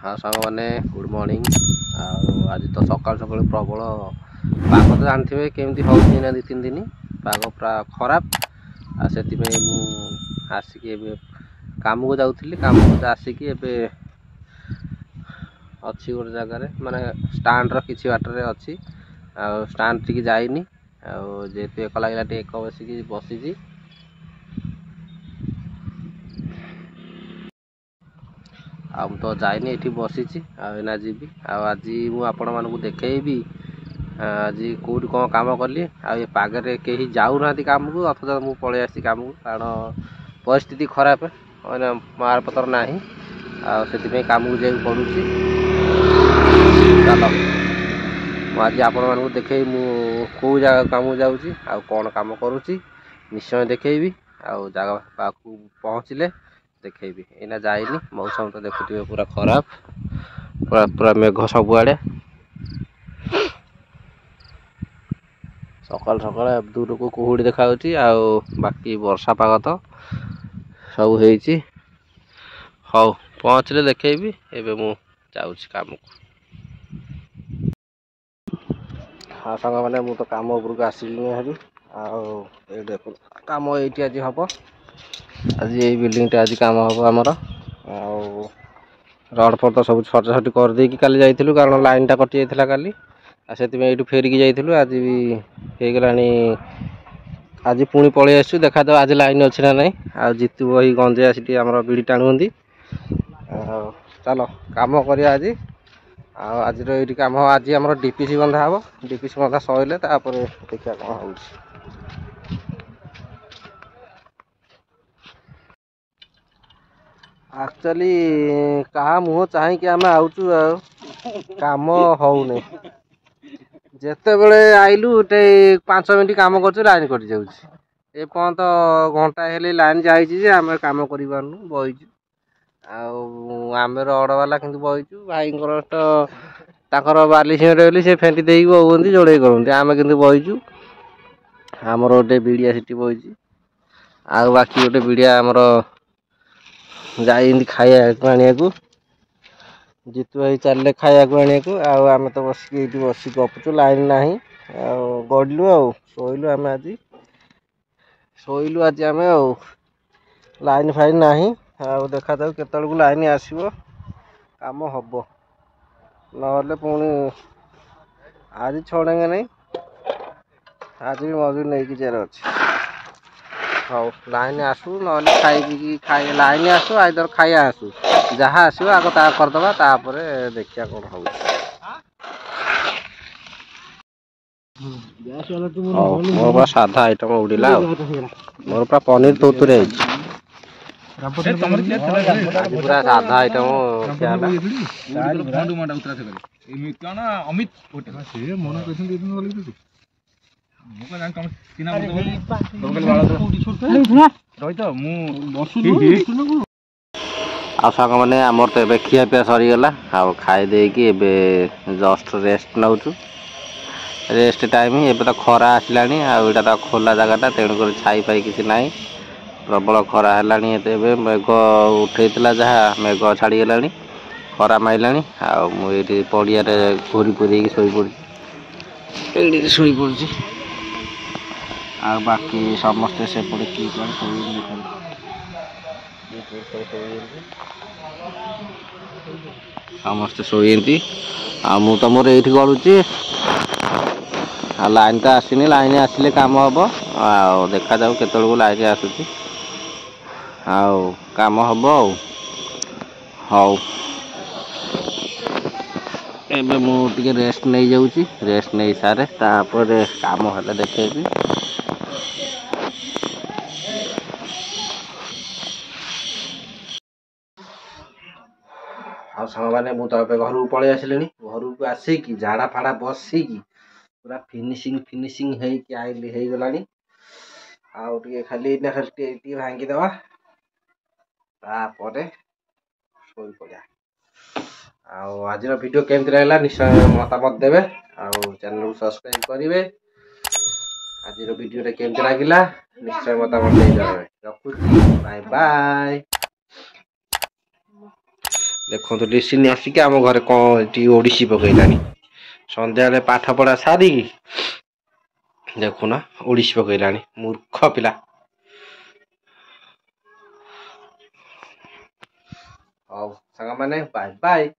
हाँ सांग मैंने गुड मॉर्निंग। आज तो सकाल सकाल प्रबल पाग तो जानते केमती हो दु तीन दिन पाग पूरा खराब से आसिक काम को जाऊँगी काम को आसिक अच्छी गोटे जगार माने स्टाण्ड किसी बाटर अच्छी स्टाण्ड टी जाइनी जेहेतु एक लगे एक बसिक बसी तो जाइनी ये बसी आना जी आज मुझे देखेबी आज कौट कौन कम कली आगे कहीं जाऊना कम को अथच मुझे पलि आसी कम को कारण परिस्थिति खराब मैंने मार पतर ना से कम को जा पड़ू चल आज आपण देखे कौ जगह कम जाऊँगी कौन कम करुँची निश्चय देखेबी जगह पाक पहुँचले देखेबी एना जाइनी मौसम तो देखुए पूरा खराब पूरा पूरा मेघ सबुआड़े सकाल सकाल दूर को कुहुड़ी देखा बाकी वर्षा पाग तो सब हो हौ पहुँचले देखेबी एबे मु जाऊँ काम को। हाँ सांग मैंने मु तो काम उपरको आसलिनी हरी आम ये आज हम आज ये बिल्डिंग आज काम हम आमर रड फड तो सब सजासटी कर देकी काली जाइलु कारण लाइन टा कटि जाइଥିଲା काली से फेरिकी जाइलु आज भी हो गला आज पुणी पलि आसु देखा दो आज लाइन अच्छी ना नहीं आ जीतू वही गंजे आसी आम बिड़ी टाणुंदी चलो कम कर आज आज ये कम आज आम डीपीसी बंधा हम डीपीसी बंधा सैले देखा कौन हो एक्चुअली कहा मुह चाहिए आम आउचु काम होने जिते बड़े आइलु 5 मिनट काम कर लाइन कटि जाऊँगी एपर्त घंटा हेले लाइन जाइए आम कम कर बहीचु आम रड वाला कि बहीचु भाई तो बाली सीमेंट बोली से फेंटी दे बहुंती जोड़े करते आम कि बहीचु आमर गोटे बिड़िया सीटी बही बाकी गोटे बिड़िया आमर जाइंदी खाया आने को जीतू भाई चल खाया आने को आम तो बस गपुचु लाइन ना गड़लु शोलु आम आज शोलु आज आम लाइन फाइन ना देखा जाऊ केत लाइन आसो कम हम ना पुणी आज छोड़ेंगे नहीं आज भी मजूर नहीं कि जेर अच्छे हाँ लाइन आसू ना खाई लाइन आसू आइदर खाया आसू जहाँ आसो आग ता करदे देखिया कौन हो मोर साधा आइटम उड़िला मोर पूरा पनीर तोतुरे पूरा साधा आइटम सांग मैंने आमर तो खिया पिया सरीगला खाई देकी जस्ट रेस्ट नौचु रेस्ट टाइम एबे तो खरा आसला आटा तो खोला जगटा तेणुक छाई पाई किसी ना प्रबल खरा है मेघ उठेला जहाँ मेघ छाड़गला खरा माइला मुझे पड़िया घूरी पूरी शोई पड़ी शोई पड़ी बाकी समस्ते सेपटे कि समस्ते शोती मु तो मोर ये गलुची लाइन तो आसनी लाइन आसिले कम हम देखा जाऊ केत लाइन आसूची कम हम हौ एबे मुझे रेस्ट नहीं जाऊँगी रेस्ट नहीं सारे तापर काम है देखेबी सांग मैंने मुझे घर को पलि आसिले घर को आसिक झाड़ा फाड़ा बसिकी पूरा फिनिशिंग फिनिशिंग हो गला खाली खाली भांगीदे शोई पड़ा आज वीडियो केमती लगा निश्चय मतामत देवे चैनल को सब्सक्राइब करेंगे आज वीडियो केमती लगिला निश्चय मतामत दे रखुची बाय बाय। ଦେଖନ୍ତୁ ଲିସିନି ଆସିକି ଆମ ଘରେ କ'ଣ ଏଠି ଓଡ଼ିଶୀ ପକେଇଲାଣି। ସନ୍ଧ୍ୟାବେଳେ ପାଠ ପଢ଼ା ସାରିକି ଦେଖୁନା ଓଡ଼ିଶୀ ପକେଇଲାଣି ମୂର୍ଖ ପିଲା। ହଉ ସାଙ୍ଗମାନେ ବାଏ ବାଏ।